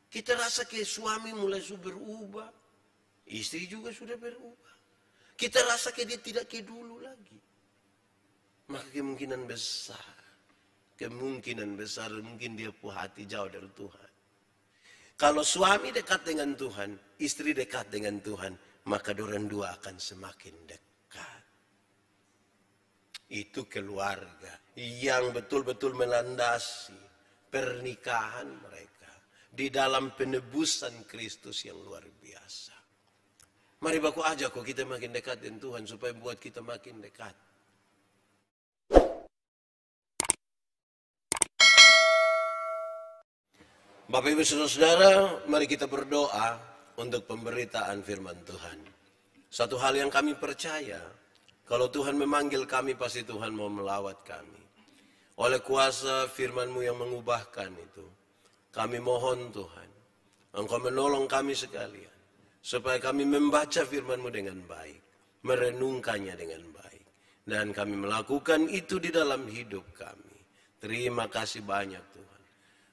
Kita rasa kayak suami mulai berubah, istri juga sudah berubah. Kita rasa kayak dia tidak kayak dulu lagi. Maka kemungkinan besar mungkin dia punya hati jauh dari Tuhan. Kalau suami dekat dengan Tuhan, istri dekat dengan Tuhan, maka dorang dua akan semakin dekat. Itu keluarga yang betul-betul melandasi pernikahan mereka di dalam penebusan Kristus yang luar biasa. Mari baku aja kok kita makin dekat dengan Tuhan supaya buat kita makin dekat. Bapak Ibu Saudara-saudara, mari kita berdoa untuk pemberitaan firman Tuhan. Satu hal yang kami percaya, kalau Tuhan memanggil kami, pasti Tuhan mau melawat kami. Oleh kuasa firman-Mu yang mengubahkan itu, kami mohon Tuhan, Engkau menolong kami sekalian, supaya kami membaca firman-Mu dengan baik, merenungkannya dengan baik, dan kami melakukan itu di dalam hidup kami. Terima kasih banyak Tuhan.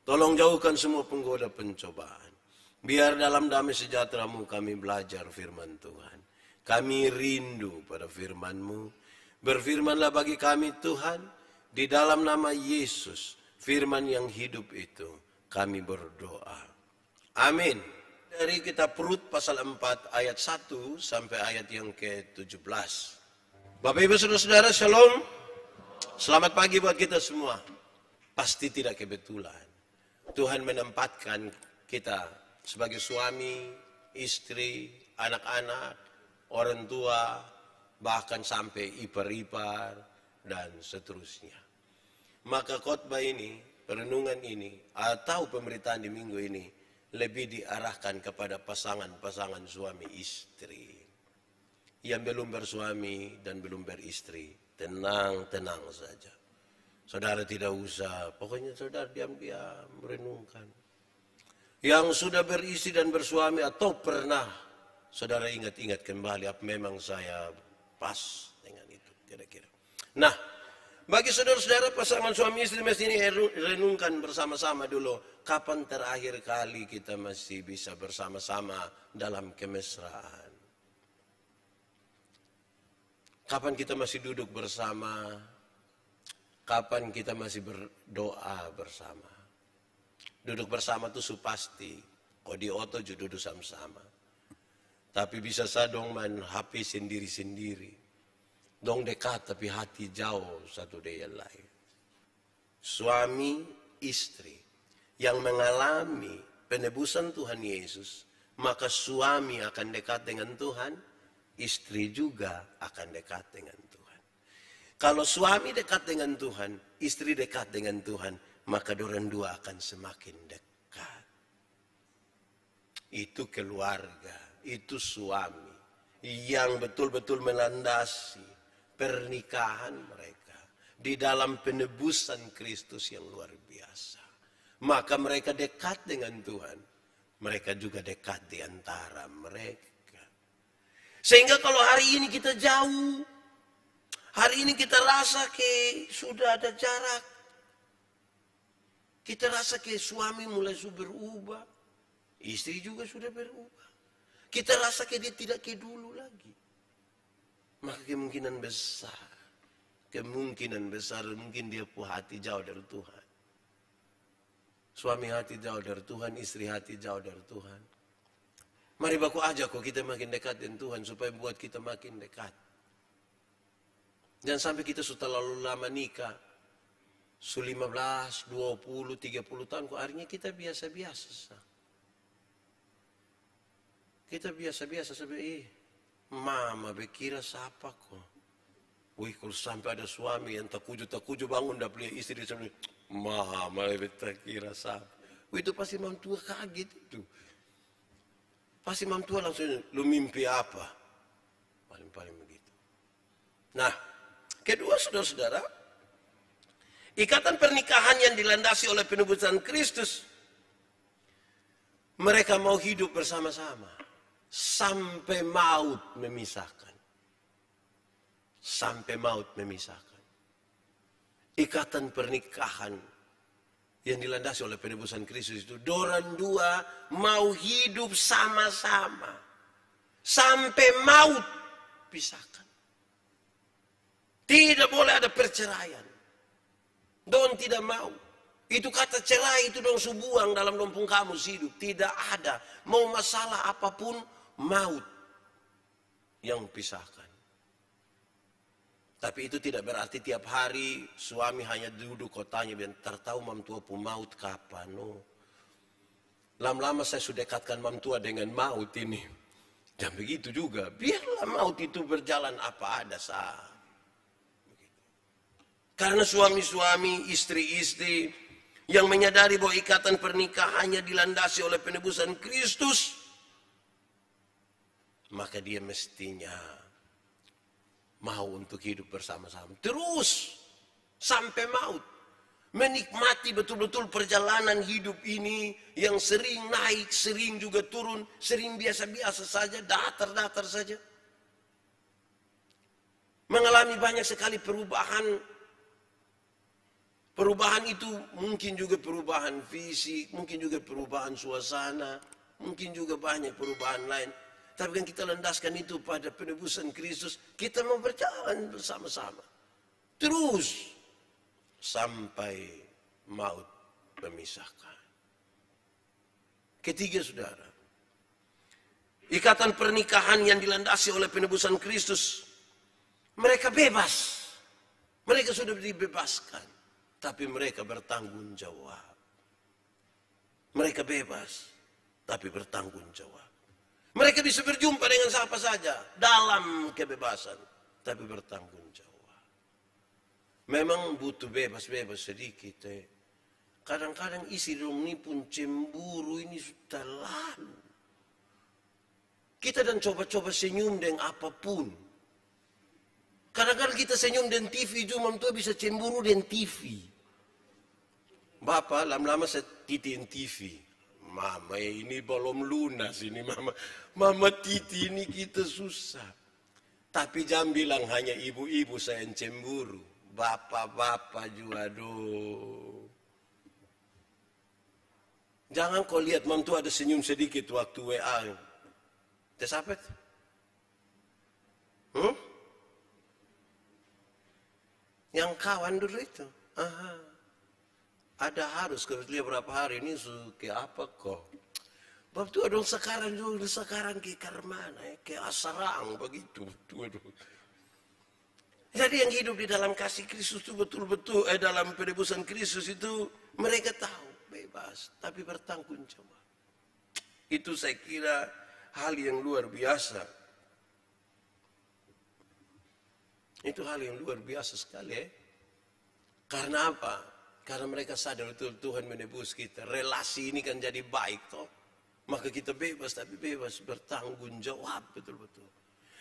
Tolong jauhkan semua penggoda pencobaan. Biar dalam damai sejahtera-Mu kami belajar firman Tuhan. Kami rindu pada firman-Mu. Berfirmanlah bagi kami Tuhan, di dalam nama Yesus, firman yang hidup itu, kami berdoa. Amin. Dari kitab Rut pasal 4 ayat 1 sampai ayat yang ke-17. Bapak Ibu Saudara-saudara, Shalom. Selamat pagi buat kita semua. Pasti tidak kebetulan Tuhan menempatkan kita sebagai suami, istri, anak-anak, orang tua, bahkan sampai ipar-ipar, dan seterusnya. Maka khotbah ini, perenungan ini, atau pemberitaan di minggu ini, lebih diarahkan kepada pasangan-pasangan suami istri. Yang belum bersuami dan belum beristri, tenang-tenang saja. Saudara tidak usah, pokoknya saudara diam-diam merenungkan. Yang sudah beristri dan bersuami atau pernah, saudara ingat-ingat kembali, apa memang saya pas dengan itu, kira-kira. Nah, bagi saudara-saudara pasangan suami istri mesti ini renungkan bersama-sama dulu. Kapan terakhir kali kita masih bisa bersama-sama dalam kemesraan? Kapan kita masih duduk bersama? Kapan kita masih berdoa bersama? Duduk bersama itu pasti. Kok di oto juga duduk sama-sama. Tapi bisa saya dong main HP sendiri-sendiri. Dong dekat tapi hati jauh satu dari yang lain. Suami istri yang mengalami penebusan Tuhan Yesus, maka suami akan dekat dengan Tuhan, istri juga akan dekat dengan Tuhan. Kalau suami dekat dengan Tuhan, istri dekat dengan Tuhan, maka dorang dua akan semakin dekat. Itu keluarga, itu suami yang betul-betul melandasi pernikahan mereka di dalam penebusan Kristus yang luar biasa. Maka mereka dekat dengan Tuhan, mereka juga dekat di antara mereka. Sehingga kalau hari ini kita jauh, hari ini kita rasa kayak sudah ada jarak. Kita rasa kayak suami mulai berubah, istri juga sudah berubah. Kita rasa kayak dia tidak kayak dulu lagi. Maka kemungkinan besar mungkin dia punya hati jauh dari Tuhan. Suami hati jauh dari Tuhan, istri hati jauh dari Tuhan. Mari baku aja kok kita makin dekat dengan Tuhan supaya buat kita makin dekat. Jangan sampai kita sudah terlalu lama nikah. 15, 20, 30 tahun kok akhirnya kita biasa-biasa. Kita biasa-biasa sampai mama bekira siapa kok. Wih kalau sampai ada suami yang takuju bangun dah beli istri sampai mama bekira siapa. Wih itu pasti mam tua kaget itu. Pasti mam tua langsung lu mimpi apa. Paling begitu. Nah, kedua saudara-saudara, ikatan pernikahan yang dilandasi oleh penebusan Kristus, mereka mau hidup bersama-sama sampai maut memisahkan. Sampai maut memisahkan. Ikatan pernikahan yang dilandasi oleh penebusan Kristus itu, dorang dua mau hidup sama-sama sampai maut pisahkan. Tidak boleh ada perceraian. Dong tidak mau. Itu kata cerai itu dong subuang dalam lompong kamus hidup. Tidak ada. Mau masalah apapun, maut yang pisahkan. Tapi itu tidak berarti tiap hari suami hanya duduk kotanya dan tertahu mam tua pun maut kapan. No. Lama-lama saya sudah dekatkan mam tua dengan maut ini. Dan begitu juga. Biarlah maut itu berjalan apa ada sah. Karena suami-suami, istri-istri yang menyadari bahwa ikatan pernikahannya dilandasi oleh penebusan Kristus, maka dia mestinya mau untuk hidup bersama-sama. Terus sampai maut. Menikmati betul-betul perjalanan hidup ini yang sering naik, sering juga turun, sering biasa-biasa saja, datar-datar saja. Mengalami banyak sekali perubahan. Perubahan itu mungkin juga perubahan fisik, mungkin juga perubahan suasana, mungkin juga banyak perubahan lain. Tapi kan kita landaskan itu pada penebusan Kristus, kita mau berjalan bersama-sama. Terus sampai maut memisahkan. Ketiga saudara, ikatan pernikahan yang dilandasi oleh penebusan Kristus, mereka bebas. Mereka sudah dibebaskan. Tapi mereka bertanggung jawab. Mereka bebas, tapi bertanggung jawab. Mereka bisa berjumpa dengan siapa saja dalam kebebasan, tapi bertanggung jawab. Memang butuh bebas-bebas sedikit. Kadang-kadang isi dong ini pun cemburu ini sudah lalu. Kita dan coba-coba senyum dengan apapun. Kadang-kadang kita senyum dengan TV, cuma tuh bisa cemburu dengan TV. Bapak lama-lama saya titiin TV. Mama ini belum lunas ini mama. Mama titi ini kita susah. Tapi jangan bilang hanya ibu-ibu saya yang cemburu. Bapak-bapak juga aduh. Jangan kau lihat mam tuh ada senyum sedikit waktu WA. Tes apa? Yang kawan dulu itu. Aha. Ada harus kerja berapa hari ini ke apa kok? Bab tu ada sekarang ke karmana ke asarang begitu. Jadi yang hidup di dalam kasih Kristus itu betul-betul dalam penebusan Kristus itu mereka tahu bebas tapi bertanggung jawab. Itu saya kira hal yang luar biasa. Itu hal yang luar biasa sekali. Karena apa? Karena mereka sadar betul Tuhan menebus kita. Relasi ini kan jadi baik toh. Maka kita bebas tapi bebas bertanggung jawab betul-betul.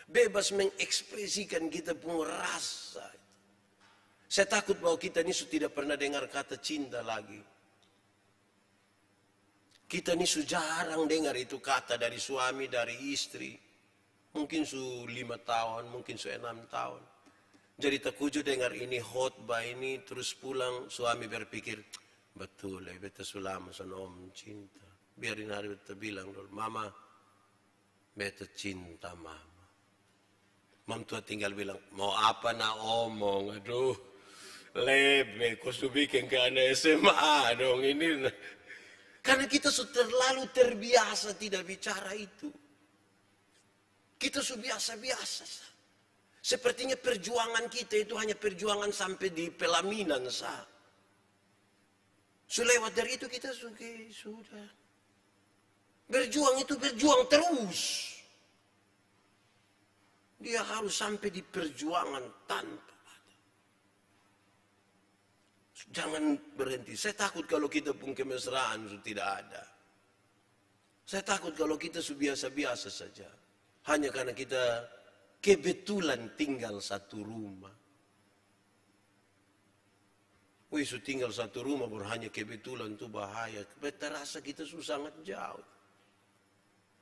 Bebas mengekspresikan kita punya rasa. Saya takut bahwa kita ini sudah tidak pernah dengar kata cinta lagi. Kita ini sudah jarang dengar itu kata dari suami, dari istri. Mungkin 5 tahun, mungkin 6 tahun. Jadi terkujud dengar ini khotbah ini terus pulang suami berpikir betul ya beta sulama son om cinta. Biarin hari beta bilang dulu mama beta cinta mama. Mam tua tinggal bilang mau apa nak omong aduh lebe kau su bikin ke anak SMA dong ini. Karena kita sudah terlalu terbiasa tidak bicara itu. Kita sudah biasa-biasa. Sepertinya perjuangan kita itu hanya perjuangan sampai di pelaminan sah. Selewat dari itu kita sudah. Berjuang itu berjuang terus. Dia harus sampai di perjuangan tanpa ada. Jangan berhenti. Saya takut kalau kita pun kemesraan tidak ada. Saya takut kalau kita biasa-biasa saja. Hanya karena kita kebetulan tinggal satu rumah. Wih, tinggal satu rumah baru hanya kebetulan itu bahaya. Kita rasa kita sangat jauh.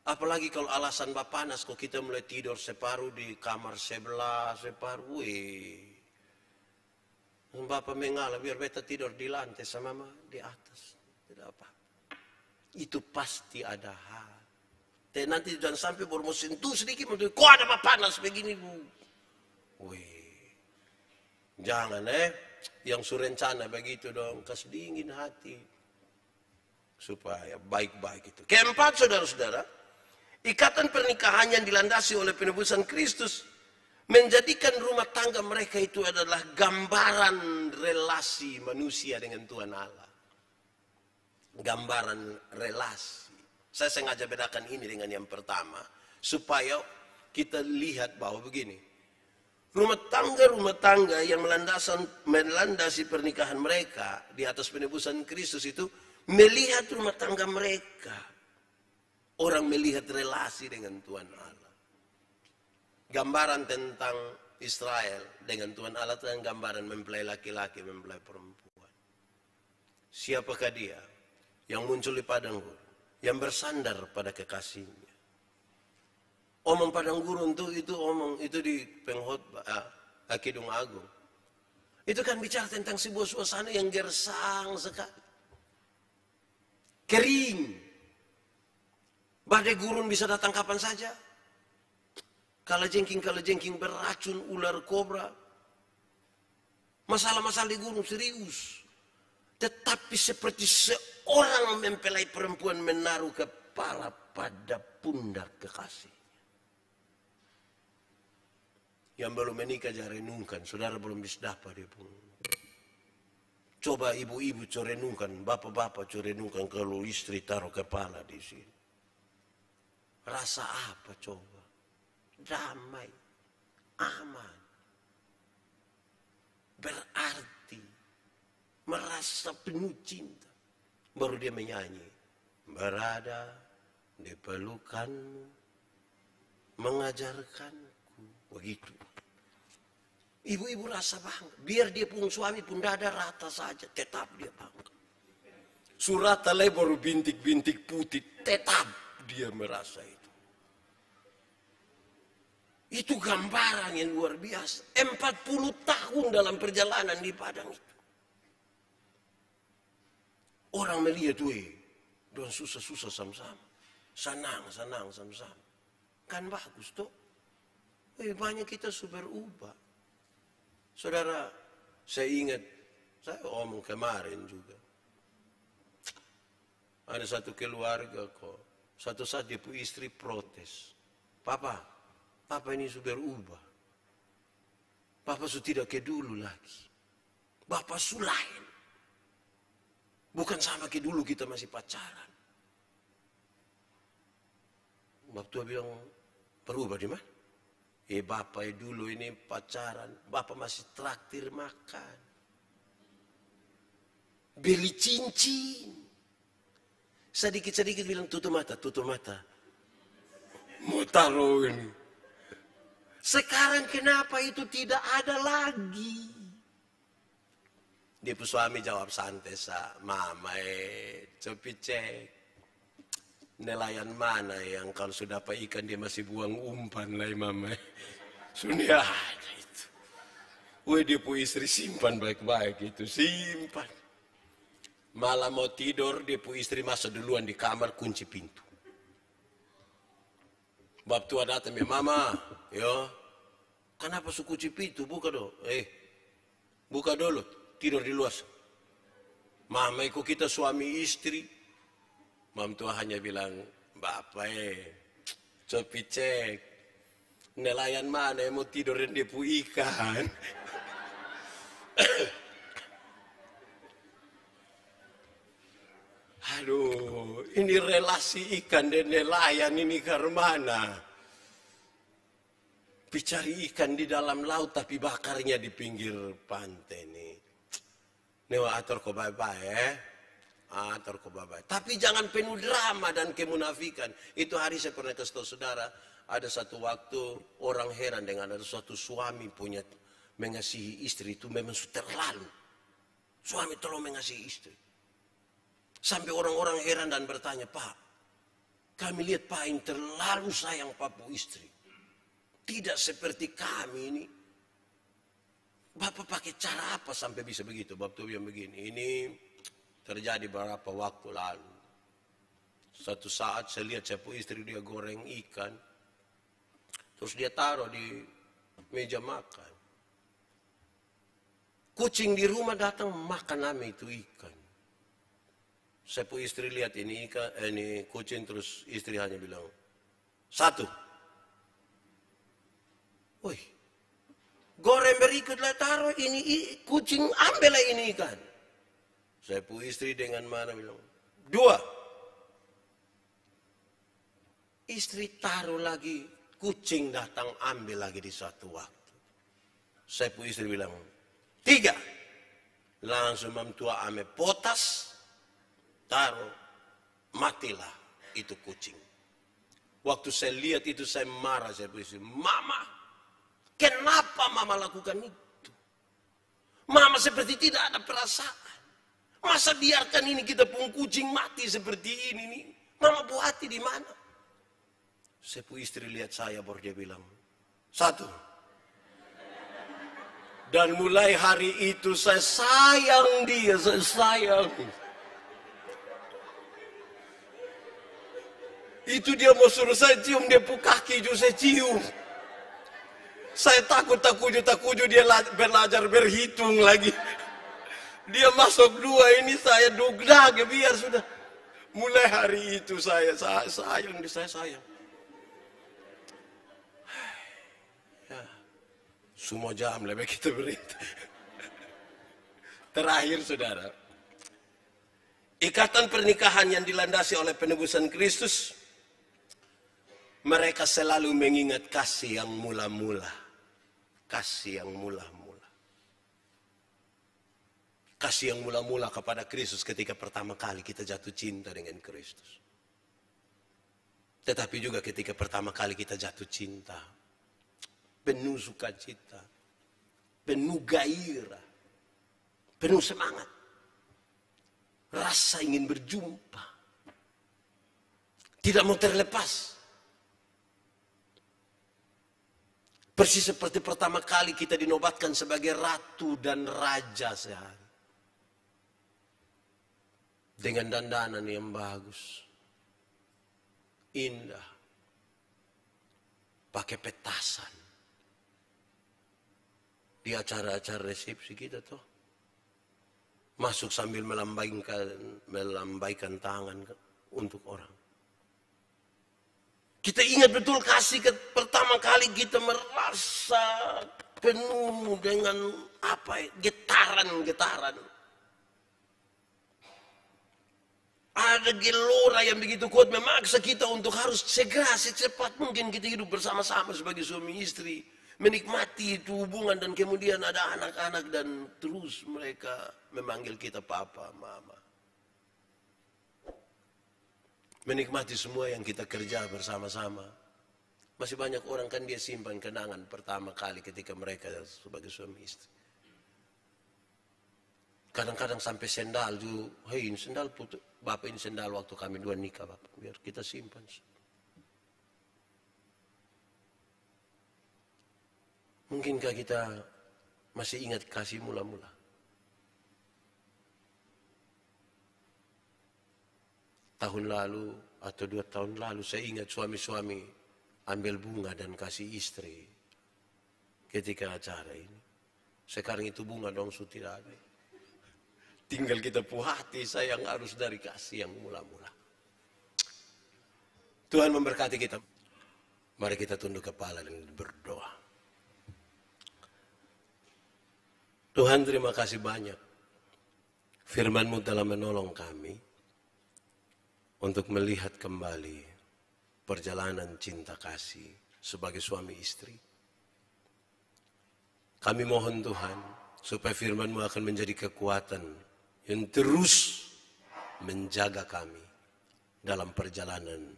Apalagi kalau alasan panas, kok kita mulai tidur separuh di kamar sebelah, separuh. Wih. Bapak mengalah biar beta tidur di lantai sama mama di atas. Tidak apa. Itu pasti ada hal. Dan nanti jangan sampai baru mau sentuh sedikit, kok ada apa panas begini bu. Wih, jangan yang surencana begitu dong, kasih dingin hati. Supaya baik-baik itu. Keempat saudara-saudara, ikatan pernikahan yang dilandasi oleh penebusan Kristus menjadikan rumah tangga mereka itu adalah gambaran relasi manusia dengan Tuhan Allah. Gambaran relasi. Saya sengaja bedakan ini dengan yang pertama, supaya kita lihat bahwa begini, rumah tangga yang melandasi pernikahan mereka di atas penebusan Kristus itu melihat rumah tangga mereka. Orang melihat relasi dengan Tuhan Allah. Gambaran tentang Israel dengan Tuhan Allah itu gambaran mempelai laki-laki, mempelai perempuan. Siapakah dia yang muncul di padang gurun, yang bersandar pada kekasihnya? Omong padang gurun itu di pengkhotbah Kidung Agung. Itu kan bicara tentang sebuah suasana yang gersang sekali. Kering. Badai gurun bisa datang kapan saja. Kalajengking beracun, ular kobra. Masalah-masalah di gunung serius. Tetapi seperti seorang mempelai perempuan menaruh kepala pada pundak kekasihnya. Yang belum menikah jangan renungkan, saudara belum bisa dapat dia pun. Coba ibu-ibu renungkan, bapak-bapak renungkan kalau istri taruh kepala di sini. Rasa apa coba? Damai, aman. Berarti merasa penuh cinta. Baru dia menyanyi, berada di pelukanmu, mengajarkanku. Begitu. Ibu-ibu rasa bangga. Biar dia pun suami pun dada rata saja, tetap dia bangga. Surata baru bintik-bintik putih, tetap dia merasa itu. Itu gambaran yang luar biasa. 40 tahun dalam perjalanan di padang itu. Orang melihat, don susah-susah sama-sama. Senang sama-sama. Kan bagus toh. Banyak kita sudah berubah. Saudara, saya ingat, saya omong kemarin juga. Ada satu keluarga kok, satu saat dia punya istri protes. Papa ini sudah berubah. Papa sudah tidak kayak dulu lagi. Bapak lain. Bukan sama kayak dulu kita masih pacaran. Waktu dia bilang, berubah di mana? Bapak dulu ini pacaran, bapak masih traktir makan. Beli cincin. Sedikit-sedikit bilang tutup mata. Mau taruh ini. Sekarang kenapa itu tidak ada lagi? Dia pun suami jawab santai mama coba cek. Nelayan mana yang kalau sudah dapat ikan dia masih buang umpan lah mama. Sudah ada itu. Dia punya istri simpan baik-baik itu. Simpan. Malam mau tidur dia punya istri masuk duluan di kamar kunci pintu. Bab tua datang ya mama. Kenapa su kunci pintu? Buka dong. Buka dulu. Tidur di luar. Mama ikut kita suami istri. Mam tua hanya bilang, bapak coba cek. Nelayan mana yang mau tidur dan dia punya ikan. Aduh, ini relasi ikan dan nelayan ini ke mana? Cari ikan di dalam laut tapi bakarnya di pinggir pantai nih. Newa atur ko bye-bye Atur ko bye-bye. Tapi jangan penuh drama dan kemunafikan. Itu hari saya pernah kasih tahu saudara, ada satu waktu orang heran dengan ada suatu suami punya mengasihi istri itu memang terlalu. Suami terlalu mengasihi istri. Sampai orang-orang heran dan bertanya, Pak, kami lihat Pak ini terlalu sayang Pak istri. Tidak seperti kami ini. Bapak pakai cara apa sampai bisa begitu? Bapak bilang begini, ini terjadi beberapa waktu lalu. Satu saat saya lihat saya punya istri dia goreng ikan. Terus dia taruh di meja makan. Kucing di rumah datang makan nama itu ikan. Saya punya istri lihat ini ikan, ini kucing, terus istri hanya bilang, satu. Woi, goreng berikutlah taruh ini kucing ambillah ini ikan. Saya punya istri dengan mana bilang, dua. Istri taruh lagi, kucing datang ambil lagi di satu waktu. Saya punya istri bilang, tiga. Langsung memtua ame potas, taruh, matilah itu kucing. Waktu saya lihat itu saya marah, saya punya istri, Mama, kenapa Mama lakukan itu? Mama seperti tidak ada perasaan. Masa biarkan ini kita pun kucing mati seperti ini nih? Mama buati di mana? Saya punya istri lihat saya baru dia bilang, satu. Dan mulai hari itu saya sayang dia, saya sayang. Itu dia mau suruh saya cium, dia kaki juga saya cium. Saya takut dia belajar berhitung lagi. Dia masuk dua, ini saya dugdag, biar sudah. Mulai hari itu saya sayang. Ya, semua jam lebih kita berita. Terakhir saudara, ikatan pernikahan yang dilandasi oleh penebusan Kristus, mereka selalu mengingat kasih yang mula-mula. Kasih yang mula-mula. Kasih yang mula-mula kepada Kristus ketika pertama kali kita jatuh cinta dengan Kristus. Tetapi juga ketika pertama kali kita jatuh cinta, penuh sukacita, penuh gairah, penuh semangat. Rasa ingin berjumpa. Tidak mau terlepas. Persis seperti pertama kali kita dinobatkan sebagai ratu dan raja sehari. Dengan dandanan yang bagus. Indah. Pakai petasan. Di acara-acara resepsi kita tuh. Masuk sambil melambaikan tangan untuk orang. Kita ingat betul kasih pertama kali kita merasa penuh dengan getaran. Ada gelora yang begitu kuat memaksa kita untuk harus segera secepat mungkin kita hidup bersama-sama sebagai suami istri. Menikmati itu hubungan dan kemudian ada anak-anak dan terus mereka memanggil kita papa, mama. Menikmati semua yang kita kerja bersama-sama. Masih banyak orang kan dia simpan kenangan pertama kali ketika mereka sebagai suami istri. Kadang-kadang sampai sendal juga, hei ini sendal putus, bapak ini sendal waktu kami dua nikah bapak, biar kita simpan. Mungkinkah kita masih ingat kasih mula-mula? Tahun lalu atau 2 tahun lalu saya ingat suami-suami ambil bunga dan kasih istri ketika acara ini. Sekarang itu bunga dong sudah tidak ada. Tinggal kita puhati sayang harus dari kasih yang mula-mula. Tuhan memberkati kita. Mari kita tunduk kepala dan berdoa. Tuhan terima kasih banyak. Firman-Mu telah menolong kami untuk melihat kembali perjalanan cinta kasih sebagai suami istri. Kami mohon Tuhan supaya firman-Mu akan menjadi kekuatan yang terus menjaga kami dalam perjalanan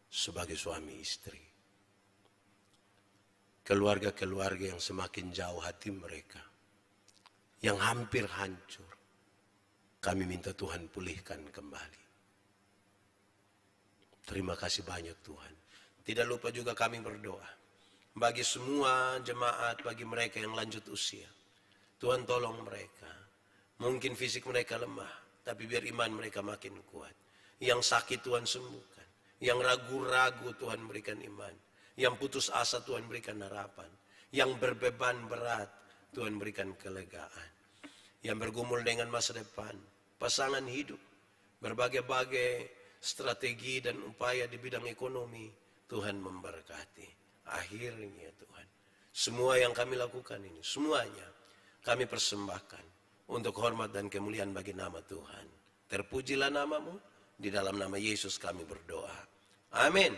sebagai suami istri. Keluarga-keluarga yang semakin jauh hati mereka, yang hampir hancur, kami minta Tuhan pulihkan kembali. Terima kasih banyak Tuhan. Tidak lupa juga kami berdoa bagi semua jemaat, bagi mereka yang lanjut usia. Tuhan tolong mereka. Mungkin fisik mereka lemah, tapi biar iman mereka makin kuat. Yang sakit Tuhan sembuhkan. Yang ragu-ragu Tuhan berikan iman. Yang putus asa Tuhan berikan harapan. Yang berbeban berat Tuhan berikan kelegaan. Yang bergumul dengan masa depan, pasangan hidup, berbagai-bagai strategi dan upaya di bidang ekonomi, Tuhan memberkati. Akhirnya Tuhan, semua yang kami lakukan ini, semuanya kami persembahkan untuk hormat dan kemuliaan bagi nama Tuhan. Terpujilah namamu, di dalam nama Yesus kami berdoa. Amin.